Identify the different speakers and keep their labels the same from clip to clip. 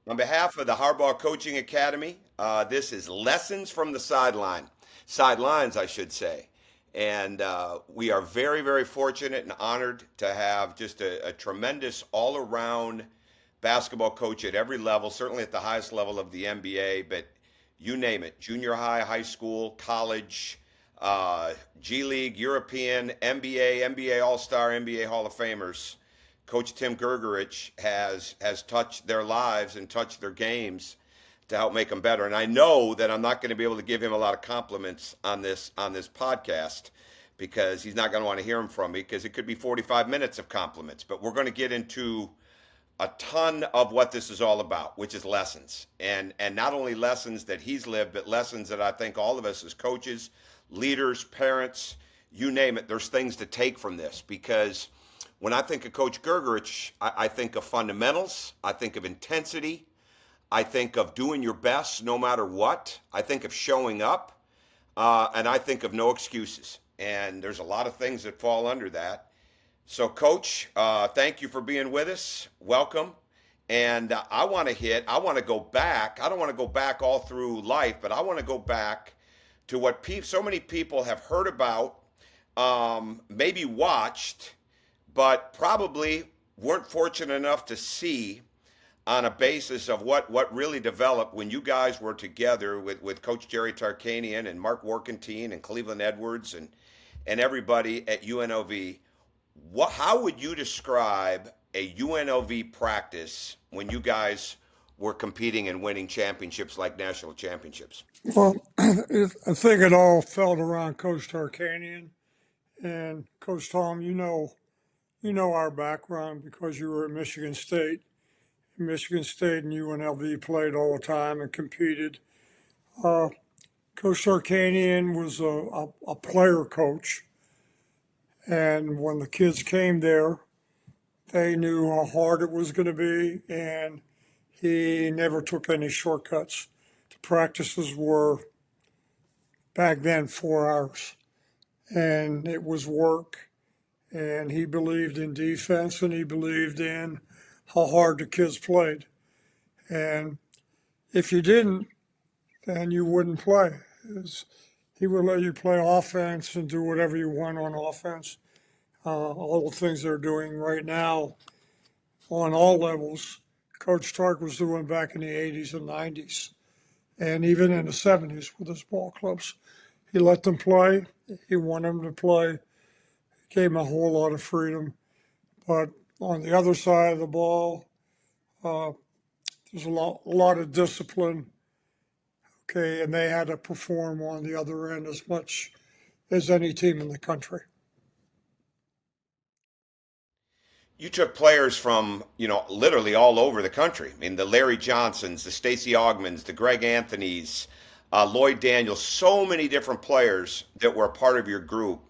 Speaker 1: On behalf of the Harbaugh Coaching Academy, this is Lessons from the Sidelines, I should say. And we are very, very fortunate and honored to have just a tremendous all around basketball coach at every level, certainly at the highest level of the NBA, but you name it, junior high, high school, college, G League, European, NBA All Star, NBA Hall of Famers. Coach Tim Grgurich has touched their lives and touched their games to help make them better. And I know that I'm not going to be able to give him a lot of compliments on this podcast because he's not going to want to hear them from me because it could be 45 minutes of compliments. But we're going to get into a ton of what this is all about, which is lessons. And not only lessons that he's lived, but lessons that I think all of us as coaches, leaders, parents, you name it, there's things to take from this because when I think of Coach Grgurich, I think of fundamentals, I think of intensity, I think of doing your best no matter what, I think of showing up, and I think of no excuses. And there's a lot of things that fall under that. So, Coach, thank you for being with us. Welcome. And I want to go back. I don't want to go back all through life, but I want to go back to what so many people have heard about, maybe watched, but probably weren't fortunate enough to see on a basis of what really developed when you guys were together with Coach Jerry Tarkanian and Mark Warkentine and Cleveland Edwards and everybody at UNLV. How would you describe a UNLV practice when you guys were competing and winning championships like national championships?
Speaker 2: Well, I think it all felt around Coach Tarkanian and Coach Tom. You know our background because you were at Michigan State. Michigan State and UNLV played all the time and competed. Uh, Coach Tarkanian was a player coach, and when the kids came there, they knew how hard it was going to be, and he never took any shortcuts. The practices were back then 4 hours, and it was work. And he believed in defense, and he believed in how hard the kids played. And if you didn't, then you wouldn't play. He would let you play offense and do whatever you want on offense. All the things they're doing right now on all levels, Coach Stark was doing back in the 80s and 90s, and even in the 70s with his ball clubs. He let them play. He wanted them to play. Gave them a whole lot of freedom. But on the other side of the ball, uh, there's a lot of discipline. Okay, and they had to perform on the other end as much as any team in the country.
Speaker 1: You took players from, literally all over the country. I mean, the Larry Johnsons, the Stacey Augmans, the Greg Anthonys, Lloyd Daniels, so many different players that were a part of your group.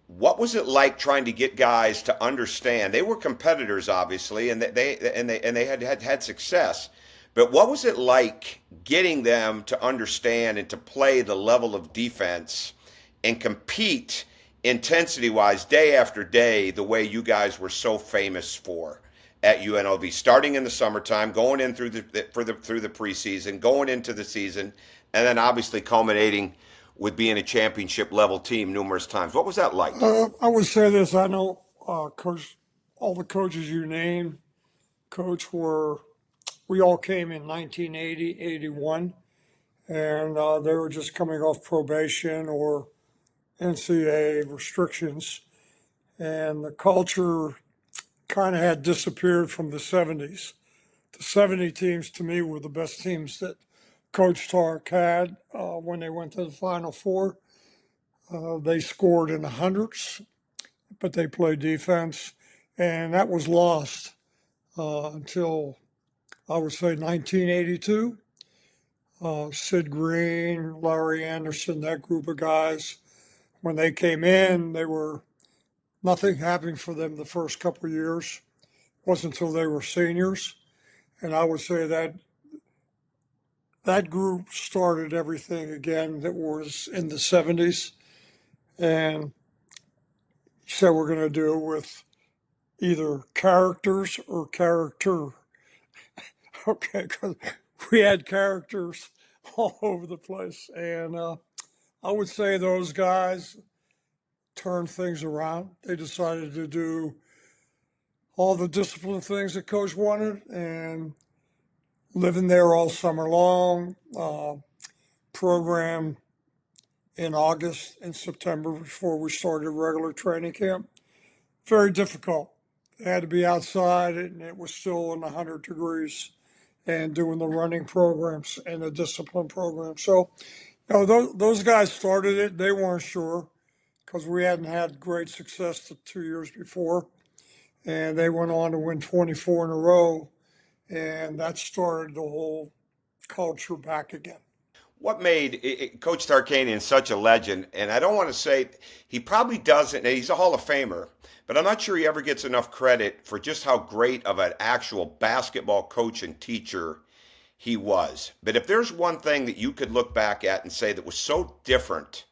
Speaker 1: What was it like trying to get guys to understand? They were competitors, obviously, and they had success. But what was it like getting them to understand and to play the level of defense and compete intensity wise day after day the way you guys were so famous for at UNLV, starting in the summertime, going in through the preseason, going into the season, and then obviously culminating with being a championship level team numerous times. What was that like?
Speaker 2: I would say this. I know, Coach, all the coaches you named, Coach, we all came in 1980, 81, and they were just coming off probation or NCAA restrictions. And the culture kind of had disappeared from the 70s. The 70 teams to me were the best teams that Coach Tark had when they went to the Final Four. They scored in the hundreds, but they played defense, and that was lost until I would say 1982. Sid Green, Larry Anderson, that group of guys, when they came in, they were nothing happened for them the first couple of years. It wasn't until they were seniors, and I would say that group started everything again that was in the 70s, and said we're going to do it with either characters or character. Okay, because we had characters all over the place, and I would say those guys turned things around. They decided to do all the discipline things that coach wanted, and living there all summer long. Program in August and September before we started regular training camp. Very difficult. They had to be outside, and it was still in 100 degrees, and doing the running programs and the discipline program. So, those guys started it. They weren't sure because we hadn't had great success the 2 years before, and they went on to win 24 in a row, and that started the whole culture back again.
Speaker 1: What made Coach Tarkanian such a legend? And I don't want to say he probably doesn't. He's a Hall of Famer, but I'm not sure he ever gets enough credit for just how great of an actual basketball coach and teacher he was. But if there's one thing that you could look back at and say that was so different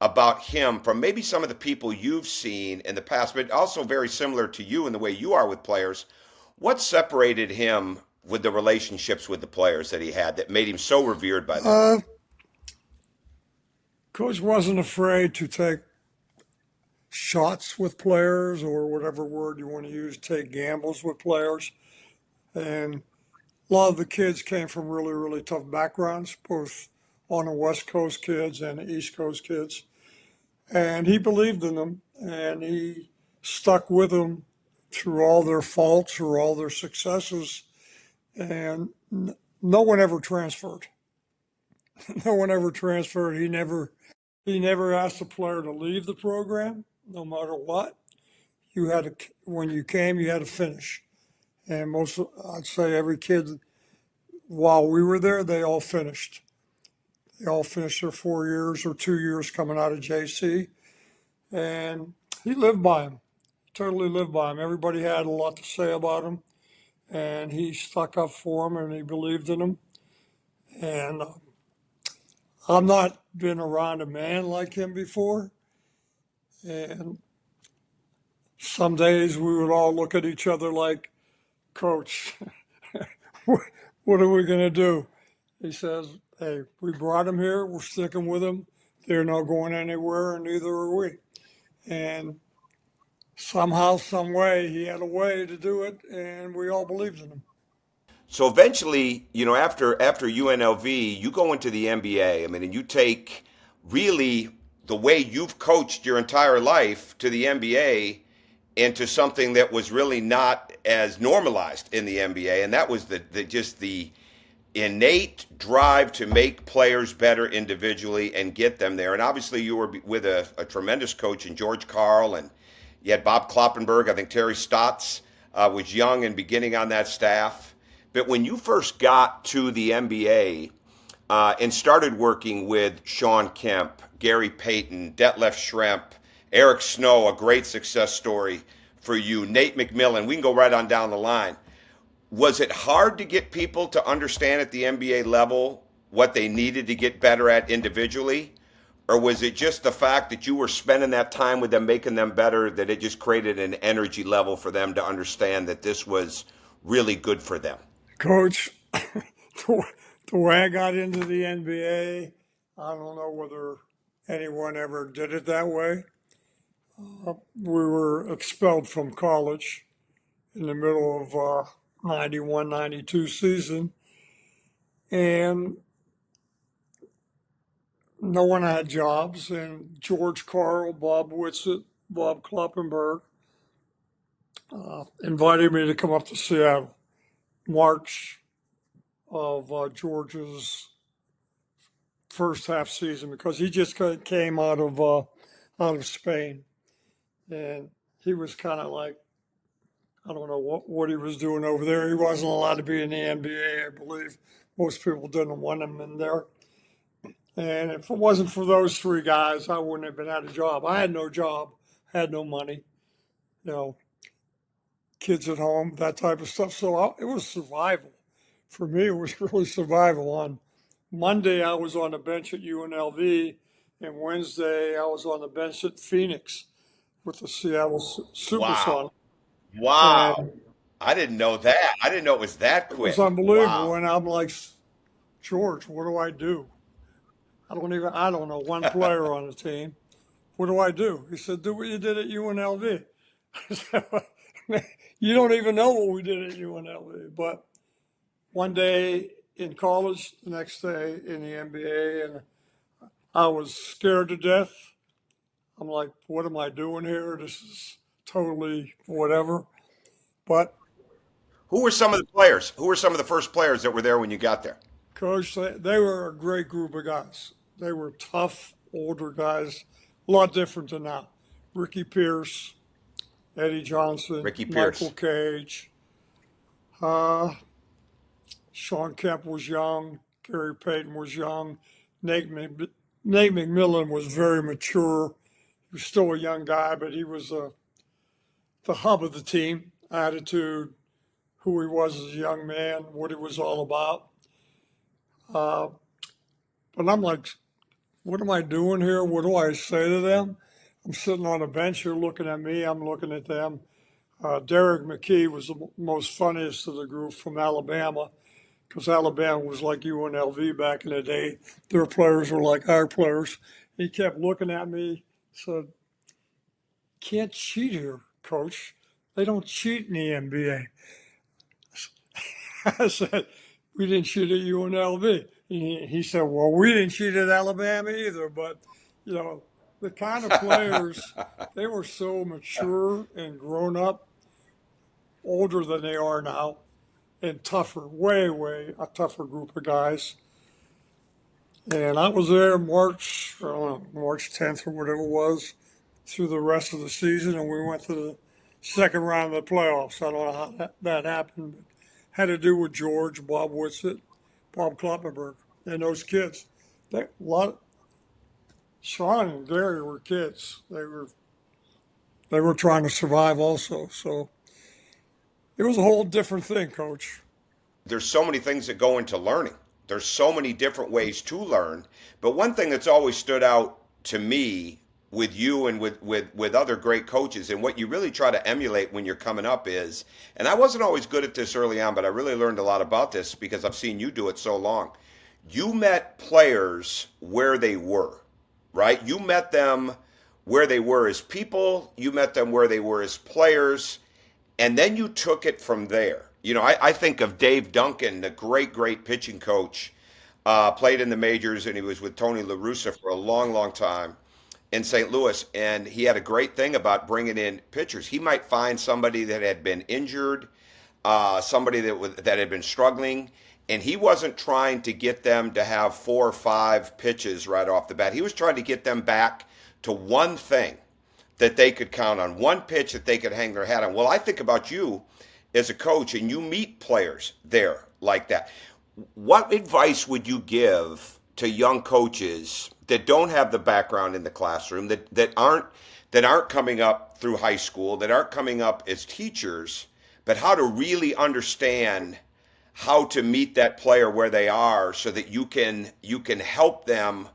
Speaker 1: about him from maybe some of the people you've seen in the past, but also very similar to you in the way you are with players, what separated him with the relationships with the players that he had that made him so revered by them?
Speaker 2: Coach wasn't afraid to take shots with players, or whatever word you want to use, take gambles with players. And a lot of the kids came from really, really tough backgrounds, both on the West Coast kids and the East Coast kids. And he believed in them, and he stuck with them through all their faults or all their successes. And no one ever transferred. No one ever transferred. He never asked a player to leave the program, no matter what. You had to, when you came, you had to finish. And I'd say every kid, while we were there, they all finished. They all finished their 4 years or 2 years coming out of JC. And he lived by him, totally lived by him. Everybody had a lot to say about him. And he stuck up for him, and he believed in him. And I've not been around a man like him before. And some days we would all look at each other like, Coach, what are we going to do? He says, hey, we brought him here. We're sticking with him. They're not going anywhere, and neither are we. And somehow, some way, he had a way to do it, and we all believed in him.
Speaker 1: So eventually, after UNLV, you go into the NBA. I mean, and you take really the way you've coached your entire life to the NBA into something that was really not as normalized in the NBA, and that was the innate drive to make players better individually and get them there. And obviously, you were with a tremendous coach in George Karl, and you had Bob Kloppenberg. I think Terry Stotts was young and beginning on that staff. But when you first got to the NBA and started working with Sean Kemp, Gary Payton, Detlef Schrempf, Eric Snow, a great success story for you, Nate McMillan, we can go right on down the line. Was it hard to get people to understand at the NBA level what they needed to get better at individually? Or was it just the fact that you were spending that time with them, making them better, that it just created an energy level for them to understand that this was really good for them?
Speaker 2: Coach, the way I got into the NBA, I don't know whether anyone ever did it that way. We were expelled from college in the middle of 91, 92 season, and no one had jobs. And George Karl, Bob Whitsitt, Bob Kloppenberg invited me to come up to Seattle. March of George's first half season, because he just came out of Spain, and he was kind of like, I don't know what he was doing over there. He wasn't allowed to be in the NBA, I believe. Most people didn't want him in there. And if it wasn't for those three guys, I wouldn't have been out of a job. I had no job, had no money, you know, kids at home, that type of stuff. So it was survival. For me, it was really survival. On Monday, I was on the bench at UNLV, and Wednesday, I was on the bench at Phoenix with the Seattle
Speaker 1: Wow.
Speaker 2: Supersonics.
Speaker 1: Wow.
Speaker 2: And
Speaker 1: I didn't know that. I didn't know it was that
Speaker 2: It was
Speaker 1: quick.
Speaker 2: unbelievable.
Speaker 1: Wow.
Speaker 2: And I'm like, George, what do I do? I don't know one player on the team. What do I do? He said, do what you did at UNLV. I said, you don't even know what we did at UNLV. But one day in college, the next day in the NBA, and I was scared to death. I'm like, what am I doing here? This is totally whatever. But
Speaker 1: Who were some of the players? Who were some of the first players that were there when you got there?
Speaker 2: coach, they were a great group of guys. They were tough, older guys, a lot different than now. Ricky Pierce, Eddie Johnson,
Speaker 1: Ricky
Speaker 2: Michael
Speaker 1: Pierce.
Speaker 2: Cage, uh, Sean Kemp was young, Gary Payton was young, Nate McMillan was very mature. He was still a young guy, but he was the hub of the team. Attitude, who he was as a young man, what he was all about. Uh, but I'm like, what am I doing here? What do I say to them? I'm sitting on a bench here looking at me. I'm looking at them. Derek McKee was the most funniest of the group from Alabama because Alabama was like UNLV back in the day. Their players were like our players. He kept looking at me, said, can't cheat here, coach. They don't cheat in the NBA. I said, we didn't cheat at UNLV. He said, well, we didn't cheat at Alabama either. But, you know, the kind of players, they were so mature and grown up, older than they are now, and tougher, way a tougher group of guys. And I was there March, I don't know, March 10th or whatever it was, through the rest of the season, and we went to the second round of the playoffs. I don't know how that happened, but had to do with George, Bob Whitsitt, Bob Kloppenberg, and those kids. Sean and Gary were kids. They were trying to survive also. So it was a whole different thing, Coach.
Speaker 1: There's so many things that go into learning. There's so many different ways to learn. But one thing that's always stood out to me with you and with other great coaches and what you really try to emulate when you're coming up is, and I wasn't always good at this early on, but I really learned a lot about this because I've seen you do it so long. You met players where they were, right? You met them where they were as people, you met them where they were as players, and then you took it from there. I think of Dave Duncan, the great pitching coach, played in the majors, and he was with Tony La Russa for a long time in St. Louis. And he had a great thing about bringing in pitchers. He might find somebody that had been injured, somebody that had been struggling, and he wasn't trying to get them to have 4 or 5 pitches right off the bat. He was trying to get them back to one thing that they could count on, one pitch that they could hang their hat on. Well, I think about you as a coach, and you meet players there like that. What advice would you give to young coaches that don't have the background in the classroom, that aren't coming up through high school, that aren't coming up as teachers, but how to really understand how to meet that player where they are so that you can help them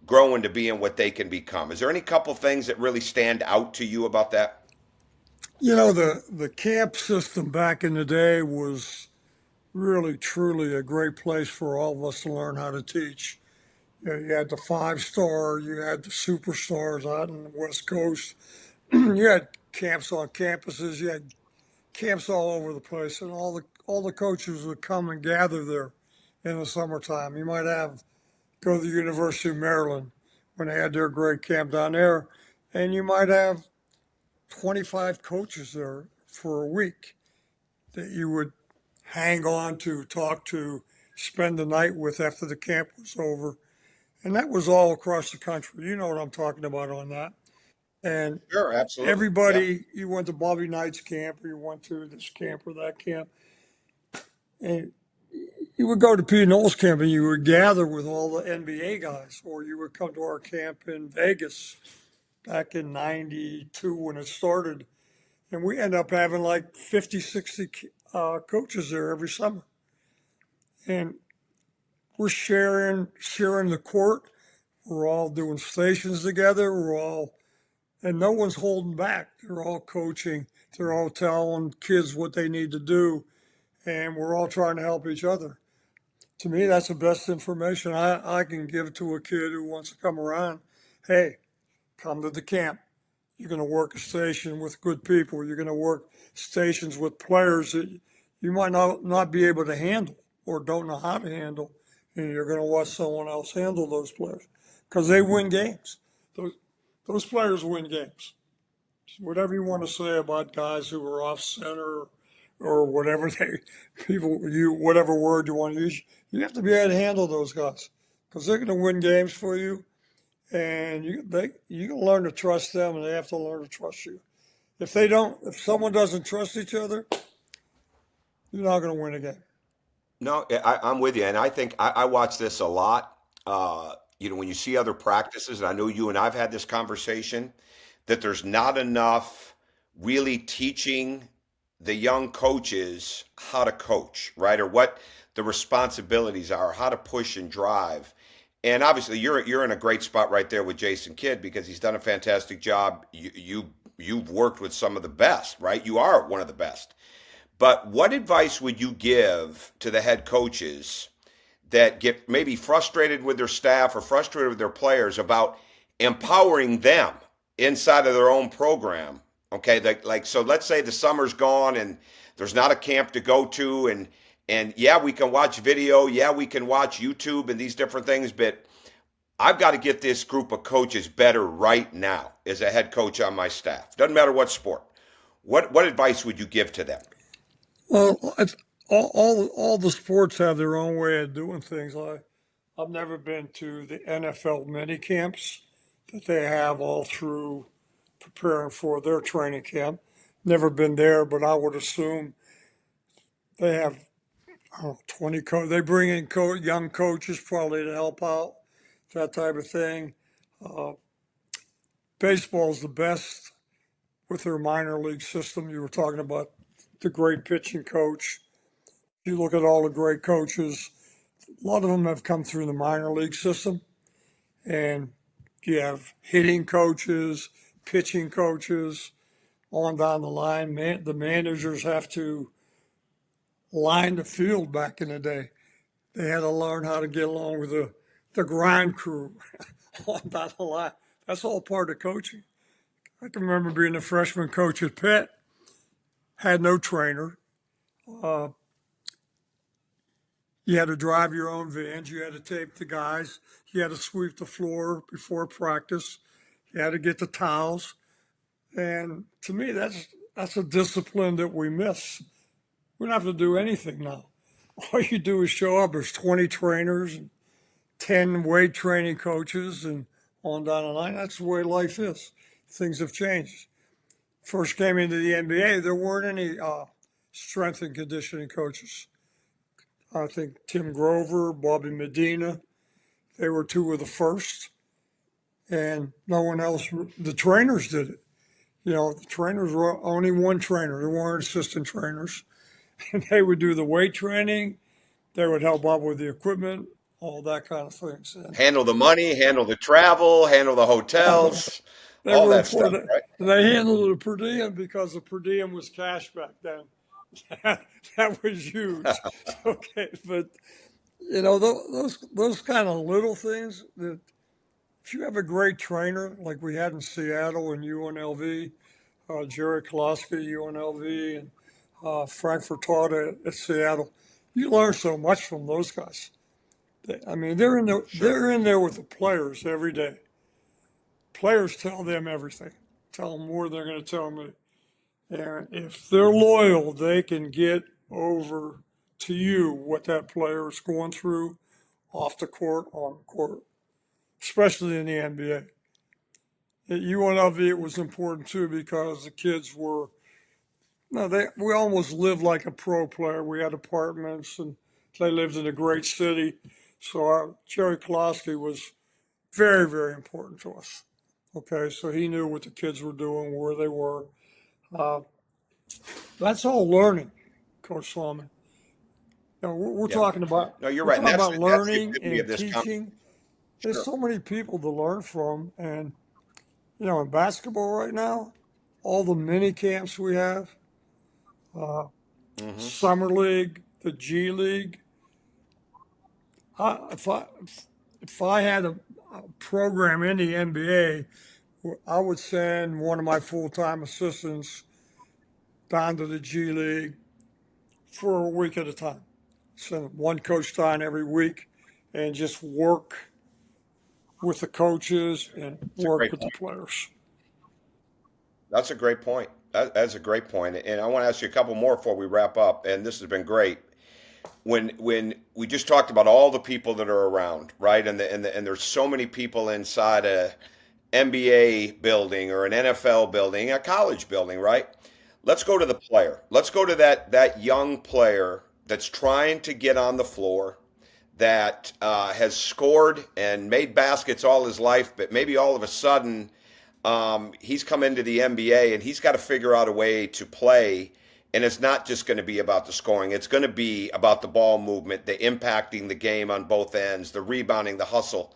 Speaker 1: grow into being what they can become? Is there any couple things that really stand out to you about that?
Speaker 2: You know, the camp system back in the day was really, truly a great place for all of us to learn how to teach. You had the 5-star, you had the superstars out on the West Coast. You had camps on campuses, you had camps all over the place, and all the coaches would come and gather there in the summertime. You might have go to the University of Maryland when they had their great camp down there, and you might have 25 coaches there for a week that you would hang on to, talk to, spend the night with after the camp was over. And that was all across the country. You know what I'm talking about on that. And
Speaker 1: Sure, absolutely. Yeah.
Speaker 2: everybody, you went to Bobby Knight's camp, or you went to this camp or that camp, and you would go to Pete Knowles' camp and you would gather with all the NBA guys, or you would come to our camp in Vegas back in 92 when it started. And we end up having like 50, 60 coaches there every summer. And we're sharing the court. We're all doing stations together. And no one's holding back. They're all coaching They're all telling kids what they need to do, and we're all trying to help each other. To me, that's the best information I can give to a kid who wants to come around. Hey, come to the camp. You're going to work a station with good people. You're going to work stations with players that you might not be able to handle or don't know how to handle. And you're going to watch someone else handle those players because they win games. Those players win games. Whatever you want to say about guys who are off center or whatever whatever word you want to use, you have to be able to handle those guys because they're going to win games for you, and you can learn to trust them, and they have to learn to trust you. If someone doesn't trust each other, you're not going to win a game.
Speaker 1: No, I'm with you, and I think I watch this a lot. When you see other practices, and I know you and I've had this conversation, that there's not enough really teaching the young coaches how to coach, right, or what the responsibilities are, how to push and drive. And obviously, you're in a great spot right there with Jason Kidd because he's done a fantastic job. You've worked with some of the best, right? You are one of the best. But what advice would you give to the head coaches that get maybe frustrated with their staff or frustrated with their players about empowering them inside of their own program? Okay, so let's say the summer's gone and there's not a camp to go to, and yeah, we can watch video, yeah, we can watch YouTube and these different things, but I've got to get this group of coaches better right now as a head coach on my staff. Doesn't matter what sport. What advice would you give to them?
Speaker 2: Well, all the sports have their own way of doing things. I've never been to the NFL mini camps that they have all through preparing for their training camp. Never been there, but I would assume they have 20 they bring in young coaches probably to help out, that type of thing. Uh, Baseball's the best with their minor league system. You were talking about the great pitching coach. You look at all the great coaches, a lot of them have come through the minor league system. And you have hitting coaches, pitching coaches, on down the line. The managers have to line the field back in the day. They had to learn how to get along with the grind crew on down the line. That's all part of coaching. I can remember being a freshman coach at Pitt, had no trainer. Uh, you had to drive your own vans. You had to tape the guys. You had to sweep the floor before practice. You had to get the towels. And to me, that's a discipline that we miss. We don't have to do anything now. All you do is show up. There's 20 trainers, and 10 weight training coaches, and on down the line. That's the way life is. Things have changed. First came into the NBA, there weren't any strength and conditioning coaches. I think Tim Grgurich, Bobby Medina, they were two of the first, and no one else. The trainers did it. The trainers were only one trainer. There weren't assistant trainers. And they would do the weight training. They would help out with the equipment, all that kind of things. And
Speaker 1: Handle the money, handle the travel, handle the hotels,
Speaker 2: they
Speaker 1: all
Speaker 2: were
Speaker 1: that stuff,
Speaker 2: important.
Speaker 1: right?
Speaker 2: They handled the per diem because the per diem was cash back then. That was huge. Okay, but those kind of little things that if you have a great trainer like we had in Seattle and UNLV, Jerry Kolosky, UNLV, and Frank Furtado at Seattle, you learn so much from those guys. I mean, they're in there.
Speaker 1: Sure.
Speaker 2: They're in there with the players every day. Players tell them everything. Tell them more than they're going to tell me. And if they're loyal, they can get over to you what that player is going through off the court, on the court, especially in the NBA. At UNLV, it was important too because the kids were, no, we almost lived like a pro player. We had apartments and they lived in a great city. So Jerry Kolosky was very, very important to us. Okay, so he knew what the kids were doing, where they were. Uh, that's all learning, Coach Solomon. We're
Speaker 1: Yeah.
Speaker 2: talking about
Speaker 1: No, you're
Speaker 2: we're
Speaker 1: right. And
Speaker 2: talking
Speaker 1: that's
Speaker 2: about
Speaker 1: the
Speaker 2: learning
Speaker 1: epitome of
Speaker 2: and
Speaker 1: this
Speaker 2: teaching. There's
Speaker 1: Sure.
Speaker 2: so many people to learn from, and in basketball right now, all the mini camps we have, uh,
Speaker 1: Hmm.
Speaker 2: summer league, the G League. I, if I if I had a program in the NBA, I would send one of my full time assistants down to the G League for a week at a time. Send one coach down every week and just work with the coaches and
Speaker 1: It's a
Speaker 2: work
Speaker 1: great
Speaker 2: with the
Speaker 1: point.
Speaker 2: players.
Speaker 1: That's a great point. That's a great point. And I want to ask you a couple more before we wrap up. And this has been great. When we just talked about all the people that are around, right? And there's so many people inside a NBA building or an NFL building, a college building, right? Let's go to the player. Let's go to that young player that's trying to get on the floor, that has scored and made baskets all his life, but maybe all of a sudden he's come into the NBA and he's got to figure out a way to play. And it's not just going to be about the scoring. It's going to be about the ball movement, the impacting the game on both ends, the rebounding, the hustle.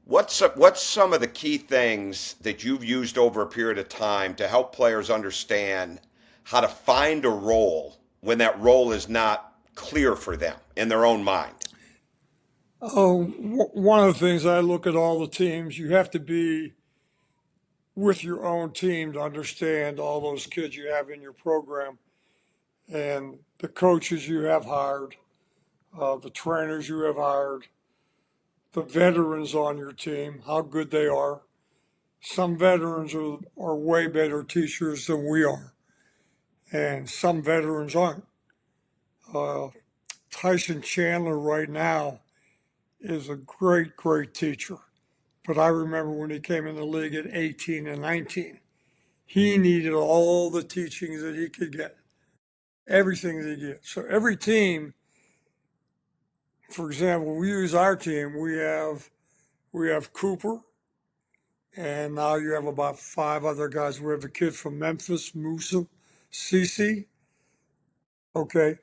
Speaker 1: What's some of the key things that you've used over a period of time to help players understand how to find a role when that role is not clear for them in their own mind?
Speaker 2: Oh, one of the things I look at all the teams, you have to be with your own team to understand all those kids you have in your program and the coaches you have hired, the trainers you have hired, the veterans on your team, how good they are. Some veterans are way better teachers than we are, and some veterans aren't. Uh, Tyson Chandler right now is a great, great teacher. But I remember when he came in the league at 18 and 19, he needed all the teachings that he could get, everything that he could get. So every team, for example, we use our team. We have Cooper, and now you have about five other guys. We have a kid from Memphis, Musa, Cece. Okay,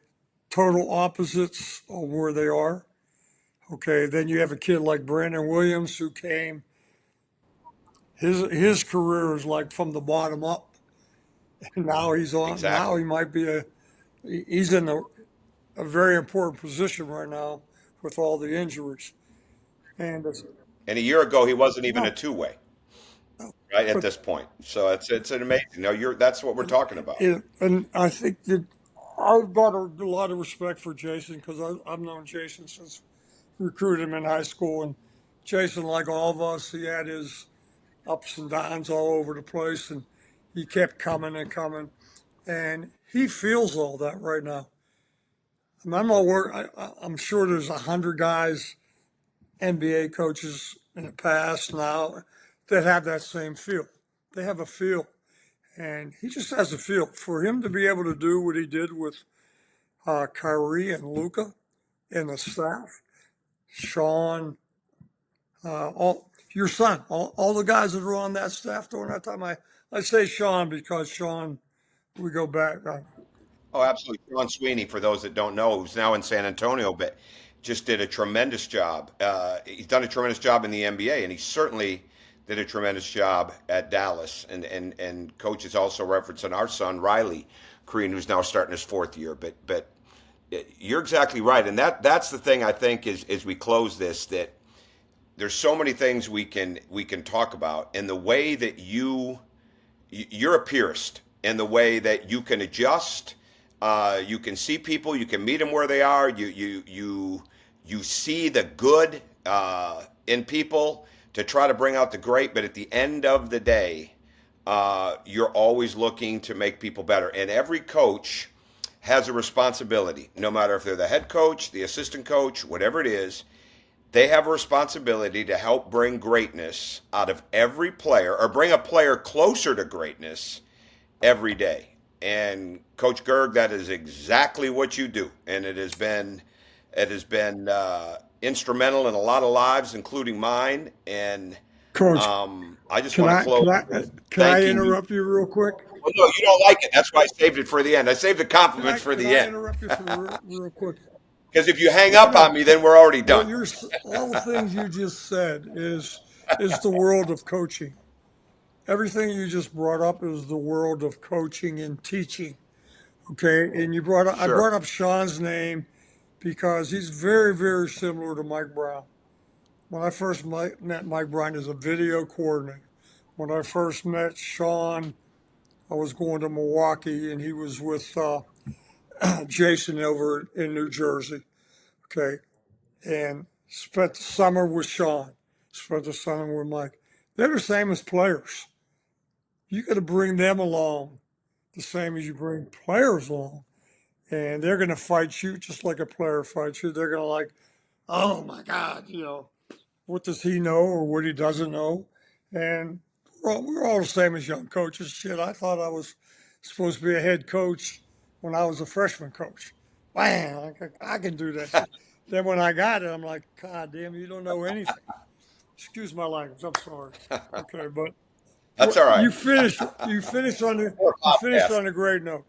Speaker 2: total opposites of where they are. Okay, then you have a kid like Brandon Williams who came. His career is like from the bottom up. And now he's on. Now
Speaker 1: Exactly.
Speaker 2: he might be he's in a very important position right now with all the injuries. And
Speaker 1: And a year ago, he wasn't even a
Speaker 2: no,
Speaker 1: two-way,
Speaker 2: no,
Speaker 1: right? At
Speaker 2: but
Speaker 1: this point, so it's an amazing. No, that's what we're talking about.
Speaker 2: and I think that I've got a lot of respect for Jason because I've known Jason since recruited him in high school. And Jason, like all of us, he had his ups and downs all over the place, and he kept coming and coming. And he feels all that right now. I mean, I'm not worried. I'm sure there's 100 guys, NBA coaches in the past now, that have that same feel. They have a feel, and he just has a feel. For him to be able to do what he did with Kyrie and Luca and the staff, Sean, all your son, all the guys that were on that staff during that time. I say Sean because Sean, we go back.
Speaker 1: Oh, absolutely. Sean Sweeney, for those that don't know, who's now in San Antonio, but just did a tremendous job. He's done a tremendous job in the NBA, and he certainly did a tremendous job at Dallas. And coach is also referencing our son Riley Crean, who's now starting his fourth year. But you're exactly right, and that's the thing I think is as we close this, that there's so many things we can talk about, and the way that you're a purist in the way that you can adjust. You can see people, you can meet them where they are. You see the good in people to try to bring out the great. But at the end of the day, you're always looking to make people better. And every coach has a responsibility, no matter if they're the head coach, the assistant coach, whatever it is. They have a responsibility to help bring greatness out of every player or bring a player closer to greatness every day. And Coach Gerg, that is exactly what you do, and it has been instrumental in a lot of lives, including mine. And
Speaker 2: Coach,
Speaker 1: I just
Speaker 2: can
Speaker 1: want to
Speaker 2: I
Speaker 1: close
Speaker 2: can I
Speaker 1: with
Speaker 2: can I
Speaker 1: thanking you.
Speaker 2: interrupt you real quick?
Speaker 1: Well, no, you don't like it. That's why I saved it for the end. I saved the
Speaker 2: Can I
Speaker 1: compliments for
Speaker 2: can
Speaker 1: the
Speaker 2: I
Speaker 1: end.
Speaker 2: interrupt you for real quick?
Speaker 1: Because if you hang
Speaker 2: No,
Speaker 1: up on
Speaker 2: no.
Speaker 1: me, then we're already
Speaker 2: Well,
Speaker 1: done.
Speaker 2: all the things you just said is the world of coaching. everything you just brought up is the world of coaching and teaching. Okay, and I
Speaker 1: Sure.
Speaker 2: brought up Sean's name because he's very, very similar to Mike Brown. When I first met Mike Brown as a video coordinator, when I first met Sean, I was going to Milwaukee and he was with Jason over in New Jersey. Okay, and spent the summer with Sean, spent the summer with Mike. They're the same as players. You got to bring them along the same as you bring players along, and they're going to fight you just like a player fights you. They're going to like, oh my God, what does he know or what he doesn't know? And we're all the same as young coaches. Shit, I thought I was supposed to be a head coach when I was a freshman coach. Man, I can do that shit. Then when I got it, I'm like, God damn, you don't know anything. Excuse my language. I'm sorry. Okay, but
Speaker 1: That's all right.
Speaker 2: you finished
Speaker 1: Podcast.
Speaker 2: on a great note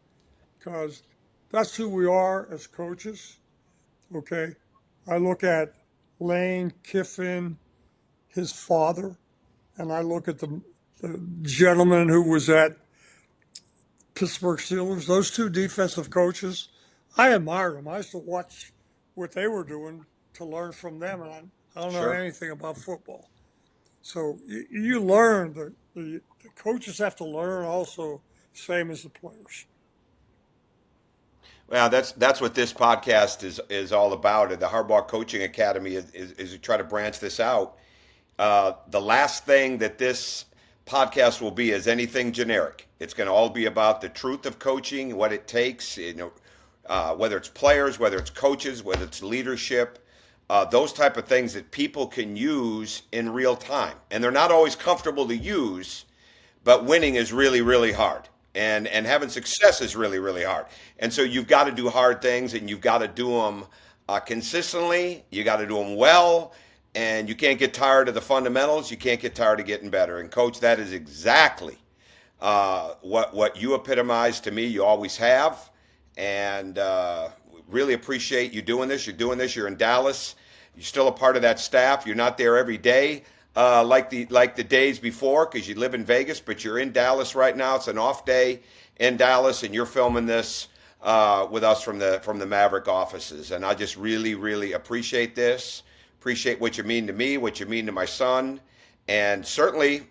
Speaker 2: because that's who we are as coaches. Okay, I look at Lane Kiffin, his father, and I look at the gentleman who was at Pittsburgh Steelers. Those two defensive coaches, I admired them. I used to watch what they were doing to learn from them, and I don't know
Speaker 1: Sure.
Speaker 2: anything about football. So you learn the coaches have to learn also, same as the players.
Speaker 1: Well, that's what this podcast is all about. The Harbaugh Coaching Academy is to try to branch this out. The last thing that this podcast will be is anything generic. It's going to all be about the truth of coaching, what it takes, whether it's players, whether it's coaches, whether it's leadership, those type of things that people can use in real time. And they're not always comfortable to use, but winning is really, really hard. And having success is really, really hard. And so you've got to do hard things and you've got to do them consistently. You got to do them well. And you can't get tired of the fundamentals. You can't get tired of getting better. And coach, that is exactly what you epitomize to me. You always have. And really appreciate you doing this. You're doing this. You're in Dallas. You're still a part of that staff. You're not there every day like the days before because you live in Vegas, but you're in Dallas right now. It's an off day in Dallas, and you're filming this with us from the Maverick offices. And I just really, really appreciate this. Appreciate what you mean to me, what you mean to my son, and certainly,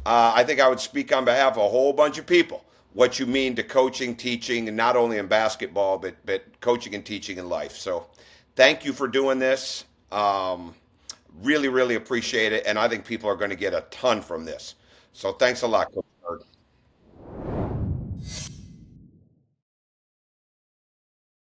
Speaker 1: I think I would speak on behalf of a whole bunch of people. What you mean to coaching, teaching, and not only in basketball, but coaching and teaching in life. So, thank you for doing this. Really, really appreciate it, and I think people are going to get a ton from this. So, thanks a lot, Coach Berg.